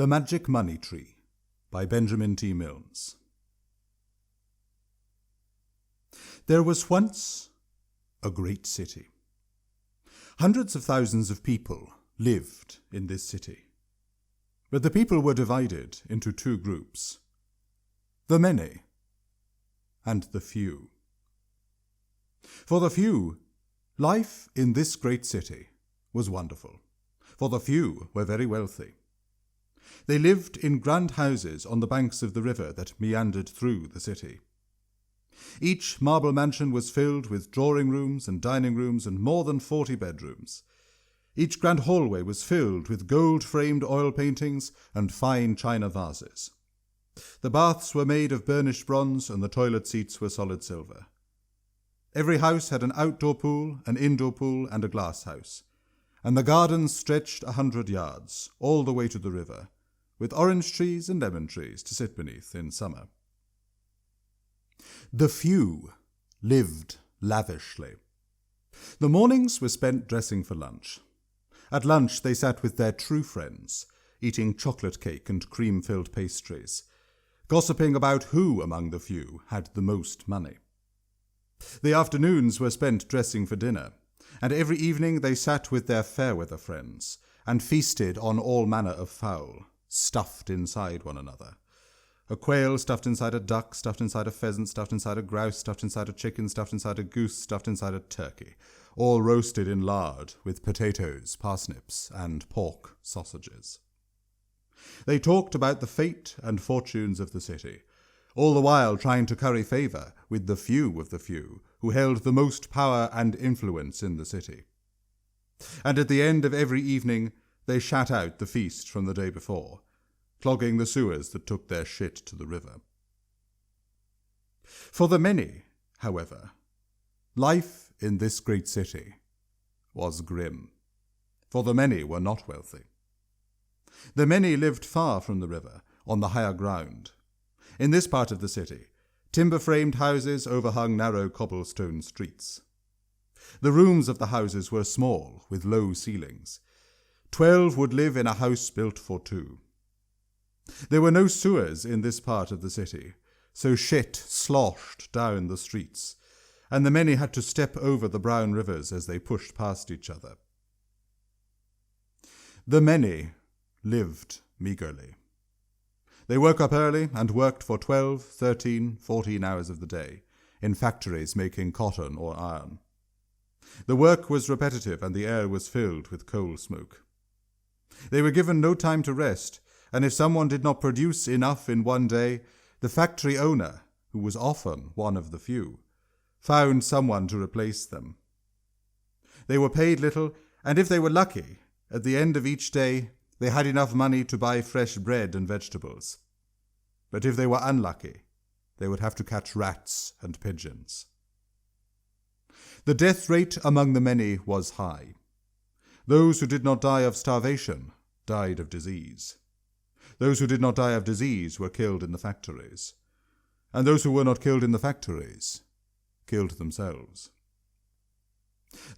The Magic Money Tree by Benjamin T. Milnes. There was once a great city. Hundreds of thousands of people lived in this city. But the people were divided into two groups: the many and the few. For the few, life in this great city was wonderful, for the few were very wealthy. They lived in grand houses on the banks of the river that meandered through the city. Each marble mansion was filled with drawing rooms and dining rooms and more than 40 bedrooms. Each grand hallway was filled with gold-framed oil paintings and fine china vases. The baths were made of burnished bronze and the toilet seats were solid silver. Every house had an outdoor pool, an indoor pool, and a glass house, and the gardens stretched 100 yards, all the way to the river, with orange trees and lemon trees to sit beneath in summer. The few lived lavishly. The mornings were spent dressing for lunch. At lunch they sat with their true friends, eating chocolate cake and cream-filled pastries, gossiping about who among the few had the most money. The afternoons were spent dressing for dinner, and every evening they sat with their fair-weather friends and feasted on all manner of fowl, stuffed inside one another. A quail stuffed inside a duck, stuffed inside a pheasant, stuffed inside a grouse, stuffed inside a chicken, stuffed inside a goose, stuffed inside a turkey, all roasted in lard with potatoes, parsnips, and pork sausages. They talked about the fate and fortunes of the city, all the while trying to curry favour with the few of the few who held the most power and influence in the city. And at the end of every evening they shat out the feast from the day before, clogging the sewers that took their shit to the river. For the many, however, life in this great city was grim, for the many were not wealthy. The many lived far from the river, on the higher ground. In this part of the city, timber-framed houses overhung narrow cobblestone streets. The rooms of the houses were small, with low ceilings. 12 would live in a house built for 2. There were no sewers in this part of the city, so shit sloshed down the streets, and the many had to step over the brown rivers as they pushed past each other. The many lived meagerly. They woke up early and worked for 12, 13, 14 hours of the day, in factories making cotton or iron. The work was repetitive and the air was filled with coal smoke. They were given no time to rest, and if someone did not produce enough in one day, the factory owner, who was often one of the few, found someone to replace them. They were paid little, and if they were lucky, at the end of each day, they had enough money to buy fresh bread and vegetables. But if they were unlucky, they would have to catch rats and pigeons. The death rate among the many was high. Those who did not die of starvation died of disease. Those who did not die of disease were killed in the factories. And those who were not killed in the factories killed themselves.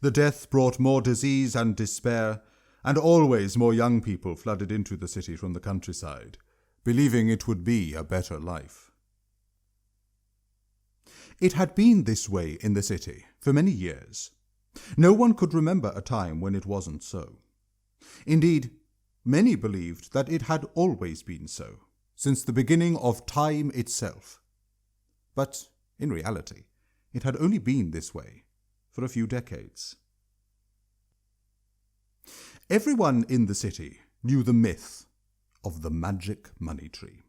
The death brought more disease and despair, and always more young people flooded into the city from the countryside, believing it would be a better life. It had been this way in the city for many years. No one could remember a time when it wasn't so. Indeed, many believed that it had always been so, since the beginning of time itself. But, in reality, it had only been this way for a few decades. Everyone in the city knew the myth of the magic money tree.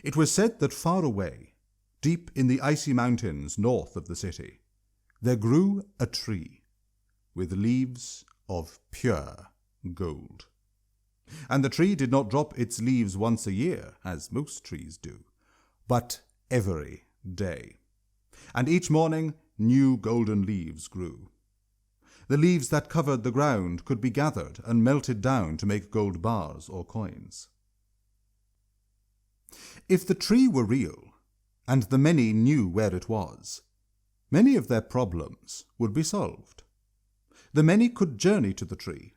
It was said that far away, deep in the icy mountains north of the city, there grew a tree with leaves of pure gold. And the tree did not drop its leaves once a year, as most trees do, but every day. And each morning new golden leaves grew. The leaves that covered the ground could be gathered and melted down to make gold bars or coins. If the tree were real, and the many knew where it was, many of their problems would be solved. The many could journey to the tree,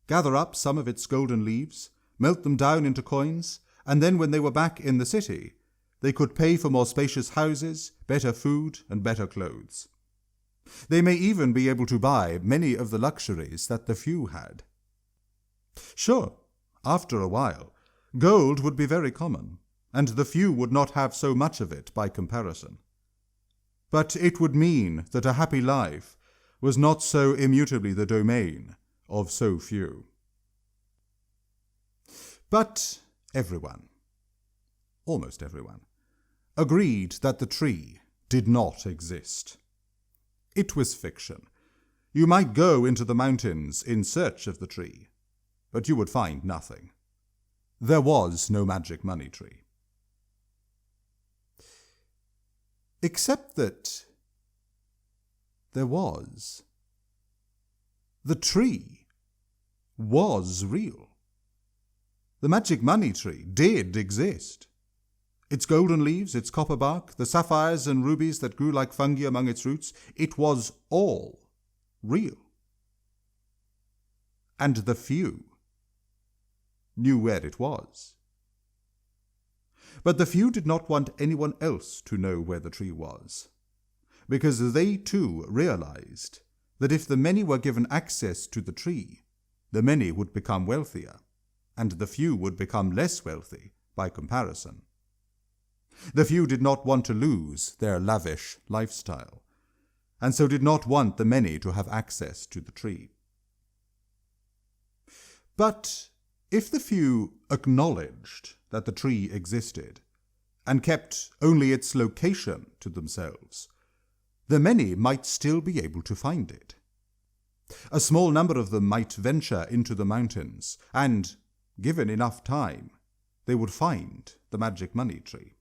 gather up some of its golden leaves, melt them down into coins, and then when they were back in the city, they could pay for more spacious houses, better food, and better clothes. They may even be able to buy many of the luxuries that the few had. Sure, after a while, gold would be very common, and the few would not have so much of it by comparison. But it would mean that a happy life was not so immutably the domain of so few. But everyone, almost everyone, agreed that the tree did not exist. It was fiction. You might go into the mountains in search of the tree, but you would find nothing. There was no magic money tree. Except that there was. The tree was real. The magic money tree did exist. Its golden leaves, its copper bark, the sapphires and rubies that grew like fungi among its roots, it was all real. And the few knew where it was. But the few did not want anyone else to know where the tree was, because they too realized that if the many were given access to the tree, the many would become wealthier, and the few would become less wealthy by comparison. The few did not want to lose their lavish lifestyle, and so did not want the many to have access to the tree. But if the few acknowledged that the tree existed, and kept only its location to themselves, the many might still be able to find it. A small number of them might venture into the mountains, and, given enough time, they would find the magic money tree.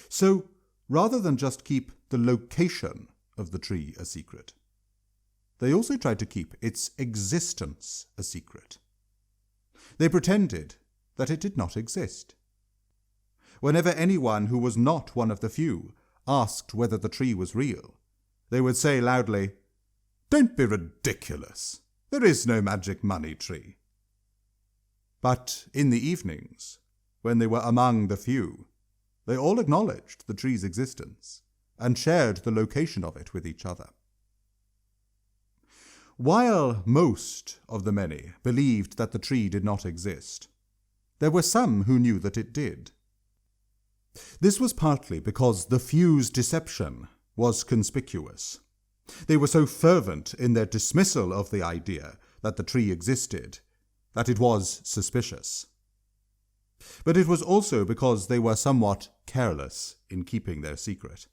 So, rather than just keep the location of the tree a secret, they also tried to keep its existence a secret. They pretended that it did not exist. Whenever anyone who was not one of the few asked whether the tree was real, they would say loudly, "Don't be ridiculous. There is no magic money tree." But in the evenings, when they were among the few, they all acknowledged the tree's existence and shared the location of it with each other. While most of the many believed that the tree did not exist, there were some who knew that it did. This was partly because the few's deception was conspicuous. They were so fervent in their dismissal of the idea that the tree existed that it was suspicious. But it was also because they were somewhat careless in keeping their secret.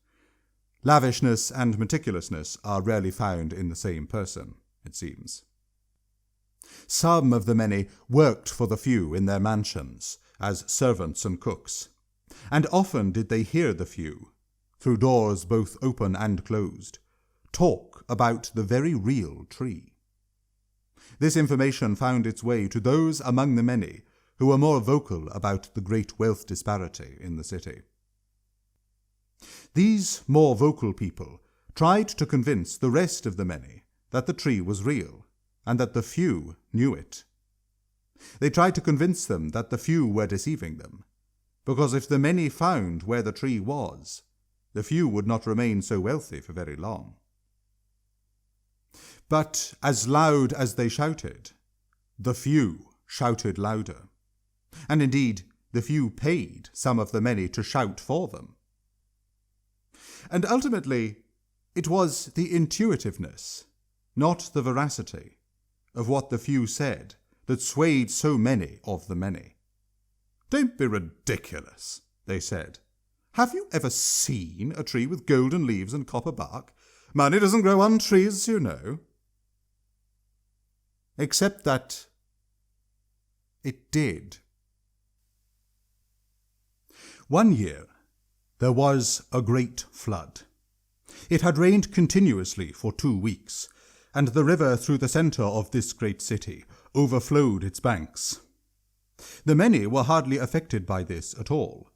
Lavishness and meticulousness are rarely found in the same person, it seems. Some of the many worked for the few in their mansions as servants and cooks, and often did they hear the few, through doors both open and closed, talk about the very real tree. This information found its way to those among the many who were more vocal about the great wealth disparity in the city. These more vocal people tried to convince the rest of the many that the tree was real, and that the few knew it. They tried to convince them that the few were deceiving them, because if the many found where the tree was, the few would not remain so wealthy for very long. But as loud as they shouted, the few shouted louder, and indeed the few paid some of the many to shout for them. And ultimately, it was the intuitiveness, not the veracity, of what the few said that swayed so many of the many. "Don't be ridiculous," they said. "Have you ever seen a tree with golden leaves and copper bark? Money doesn't grow on trees, you know." Except that it did. One year, there was a great flood. It had rained continuously for 2 weeks, and the river through the center of this great city overflowed its banks. The many were hardly affected by this at all.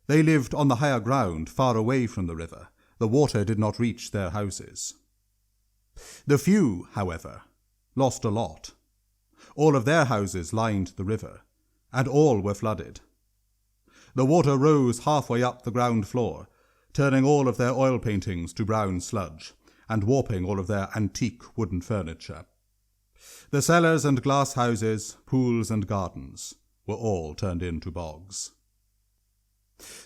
They lived on the higher ground far away from the river. The water did not reach their houses. The few, however, lost a lot. All of their houses lined the river, and all were flooded. The water rose halfway up the ground floor, turning all of their oil paintings to brown sludge, and warping all of their antique wooden furniture. The cellars and glass houses, pools and gardens were all turned into bogs.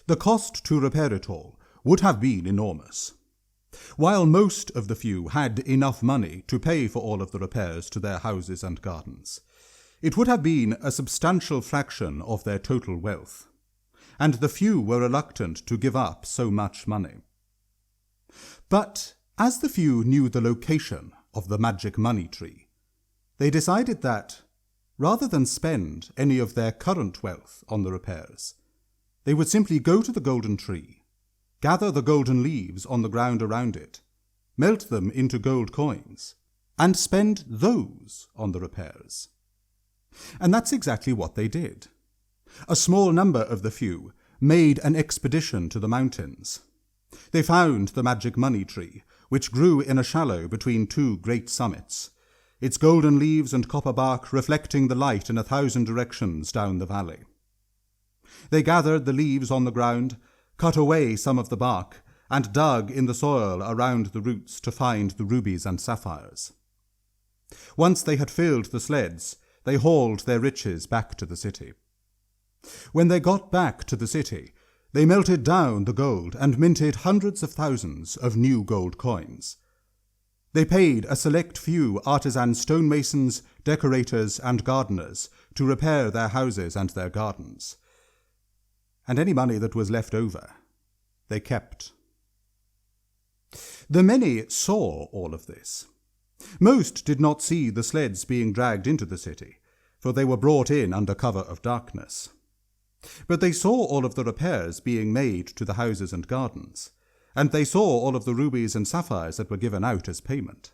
The cost to repair it all would have been enormous. While most of the few had enough money to pay for all of the repairs to their houses and gardens, it would have been a substantial fraction of their total wealth, and the few were reluctant to give up so much money. But as the few knew the location of the magic money tree, they decided that, rather than spend any of their current wealth on the repairs, they would simply go to the golden tree, gather the golden leaves on the ground around it, melt them into gold coins, and spend those on the repairs. And that's exactly what they did. A small number of the few made an expedition to the mountains. They found the magic money tree, which grew in a shallow between two great summits, its golden leaves and copper bark reflecting the light in 1,000 directions down the valley. They gathered the leaves on the ground, cut away some of the bark, and dug in the soil around the roots to find the rubies and sapphires. Once they had filled the sleds, they hauled their riches back to the city. When they got back to the city, they melted down the gold and minted hundreds of thousands of new gold coins. They paid a select few artisan stonemasons, decorators, and gardeners to repair their houses and their gardens. And any money that was left over, they kept. The many saw all of this. Most did not see the sleds being dragged into the city, for they were brought in under cover of darkness. But they saw all of the repairs being made to the houses and gardens, and they saw all of the rubies and sapphires that were given out as payment.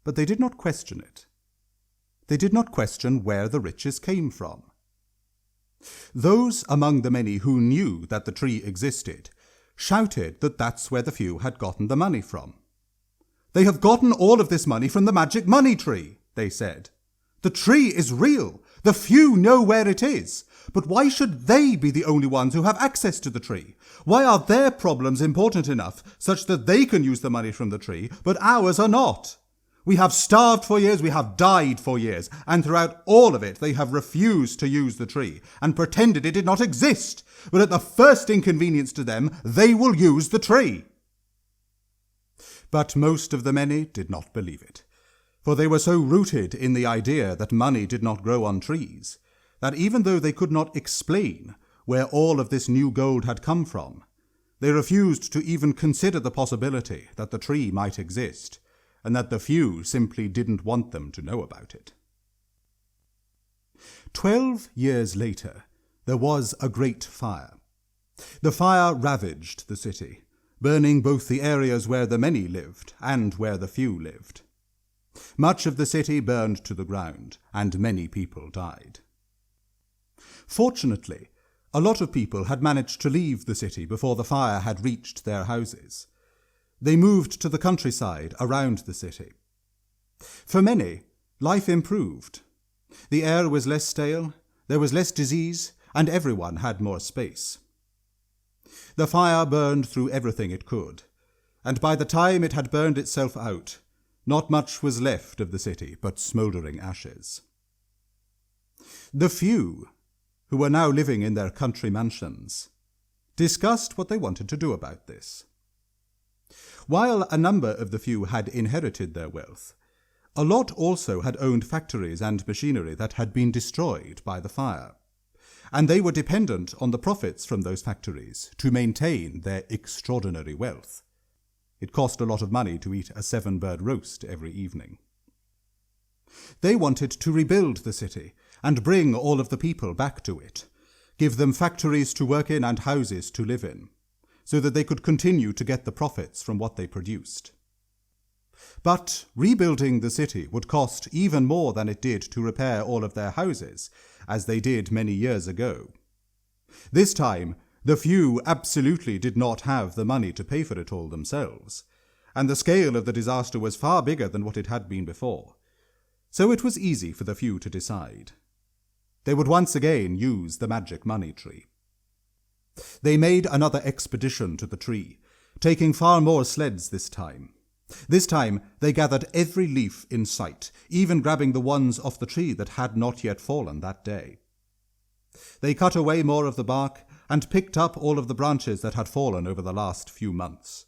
But they did not question it. They did not question where the riches came from. Those among the many who knew that the tree existed shouted that that's where the few had gotten the money from. "They have gotten all of this money from the magic money tree," they said. "The tree is real. The few know where it is. But why should they be the only ones who have access to the tree? Why are their problems important enough such that they can use the money from the tree, but ours are not? We have starved for years, we have died for years, and throughout all of it they have refused to use the tree and pretended it did not exist. But at the first inconvenience to them, they will use the tree." But most of the many did not believe it, for they were so rooted in the idea that money did not grow on trees, that even though they could not explain where all of this new gold had come from, they refused to even consider the possibility that the tree might exist, and that the few simply didn't want them to know about it. 12 years later, there was a great fire. The fire ravaged the city, burning both the areas where the many lived and where the few lived. Much of the city burned to the ground, and many people died. Fortunately, a lot of people had managed to leave the city before the fire had reached their houses. They moved to the countryside around the city. For many, life improved. The air was less stale, there was less disease, and everyone had more space. The fire burned through everything it could, and by the time it had burned itself out, not much was left of the city but smouldering ashes. The few, who were now living in their country mansions, discussed what they wanted to do about this. While a number of the few had inherited their wealth, a lot also had owned factories and machinery that had been destroyed by the fire, and they were dependent on the profits from those factories to maintain their extraordinary wealth. It cost a lot of money to eat a 7-bird roast every evening. They wanted to rebuild the city and bring all of the people back to it, give them factories to work in and houses to live in, so that they could continue to get the profits from what they produced. But rebuilding the city would cost even more than it did to repair all of their houses, as they did many years ago. This time, the few absolutely did not have the money to pay for it all themselves, and the scale of the disaster was far bigger than what it had been before. So it was easy for the few to decide. They would once again use the magic money tree. They made another expedition to the tree, taking far more sleds this time. This time they gathered every leaf in sight, even grabbing the ones off the tree that had not yet fallen that day. They cut away more of the bark and picked up all of the branches that had fallen over the last few months.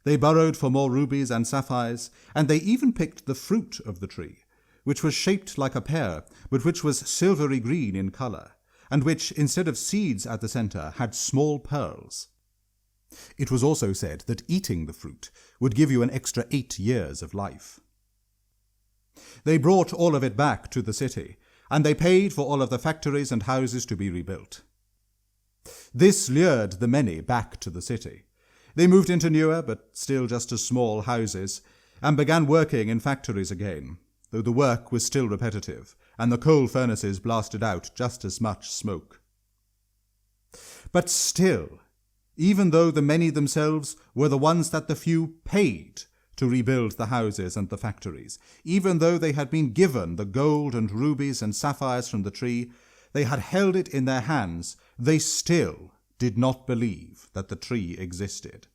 They burrowed for more rubies and sapphires, and they even picked the fruit of the tree, which was shaped like a pear, but which was silvery green in color, and which, instead of seeds at the center, had small pearls. It was also said that eating the fruit would give you an extra 8 years of life. They brought all of it back to the city, and they paid for all of the factories and houses to be rebuilt. This lured the many back to the city. They moved into newer, but still just as small, houses, and began working in factories again, though the work was still repetitive, and the coal furnaces blasted out just as much smoke. But still, even though the many themselves were the ones that the few paid to rebuild the houses and the factories, even though they had been given the gold and rubies and sapphires from the tree, they had held it in their hands, they still did not believe that the tree existed.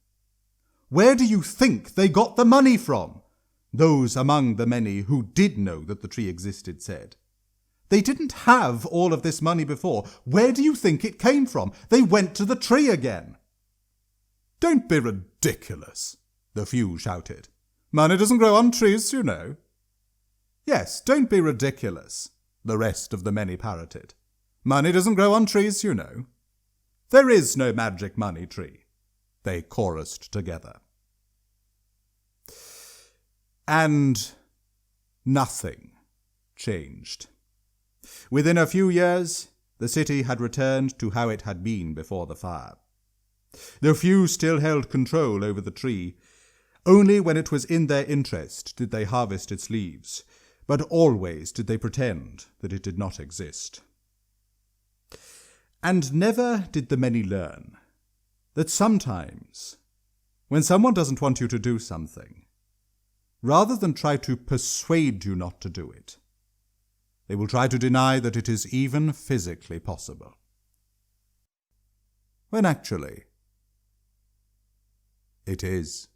Where do you think they got the money from? Those among the many who did know that the tree existed said. They didn't have all of this money before. Where do you think it came from? They went to the tree again. Don't be ridiculous, the few shouted. Money doesn't grow on trees, you know. Yes, don't be ridiculous, the rest of the many parroted. Money doesn't grow on trees, you know. There is no magic money tree, they chorused together. And nothing changed. Within a few years, the city had returned to how it had been before the fire. The few still held control over the tree. Only when it was in their interest did they harvest its leaves, but always did they pretend that it did not exist. And never did the many learn that sometimes, when someone doesn't want you to do something, rather than try to persuade you not to do it, they will try to deny that it is even physically possible. When actually, it is.